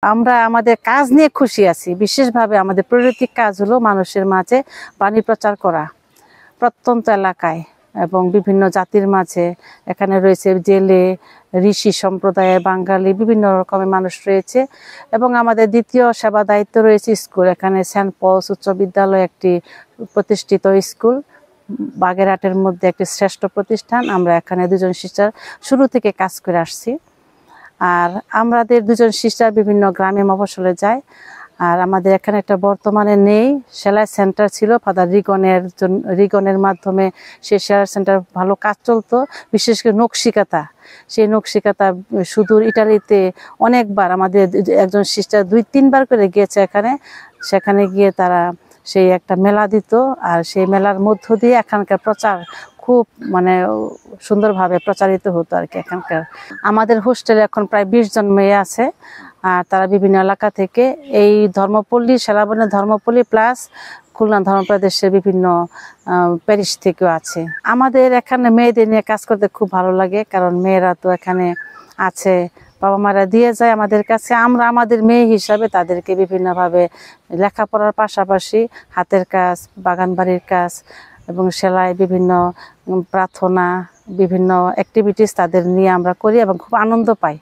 আমরা আমাদের কাজ নিয়ে খুশি আছি। বিশেষভাবে আমাদের প্রায়োরিক কাজ হলো মানুষের মাঝে বাণী প্রচার করা, প্রত্যন্ত এলাকায় এবং বিভিন্ন জাতির মাঝে। এখানে রয়েছে জেলে, ঋষি সম্প্রদায়ের, বাঙালি, বিভিন্ন রকমের মানুষ রয়েছে। এবং আমাদের দ্বিতীয় সেবা দায়িত্ব রয়েছে স্কুল। এখানে সেন্ট পলস উচ্চ বিদ্যালয় একটি প্রতিষ্ঠিত স্কুল, বাগেরহাটের মধ্যে একটি শ্রেষ্ঠ প্রতিষ্ঠান। আমরা এখানে দুজন সিস্টার শুরু থেকে কাজ করে আসছি। আর আমাদের দুজন সিস্টার বিভিন্ন গ্রামে মফস্বলে যায়। আর আমাদের এখানে একটা বর্তমানে নেই, সেলাই সেন্টার ছিল ফাদার রিগনের মাধ্যমে সেই সেলাই সেন্টার ভালো কাজ চলতো, বিশেষ করে নকশিকাতা। সেই নকশিকাতা সুদূর ইটালিতে অনেকবার আমাদের একজন সিস্টার 2-3 বার করে গিয়েছে সেখানে গিয়ে তারা সেই একটা মেলা দিত। আর সেই মেলার মধ্য দিয়ে এখানকার প্রচার খুব সুন্দরভাবে প্রচারিত হতো আর কি। এখানকার আমাদের হোস্টেলে এখন প্রায় 20 জন মেয়ে আছে। আর তারা বিভিন্ন এলাকা থেকে, এই ধর্মপল্লী, সেলাবনের ধর্মপল্লী প্লাস খুলনা ধর্মপ্রদেশের বিভিন্ন প্যারিশ থেকেও আছে। আমাদের এখানে মেয়েদের নিয়ে কাজ করতে খুব ভালো লাগে, কারণ মেয়েরা তো এখানে আছে, বাবা মারা দিয়ে যায় আমাদের কাছে। আমরা আমাদের মেয়ে হিসাবে তাদেরকে বিভিন্নভাবে লেখাপড়ার পাশাপাশি হাতের কাজ, বাগান বাড়ির কাজ এবং সেলাই, বিভিন্ন প্রার্থনা, বিভিন্ন অ্যাক্টিভিটিস তাদের নিয়ে আমরা করি এবং খুব আনন্দ পাই।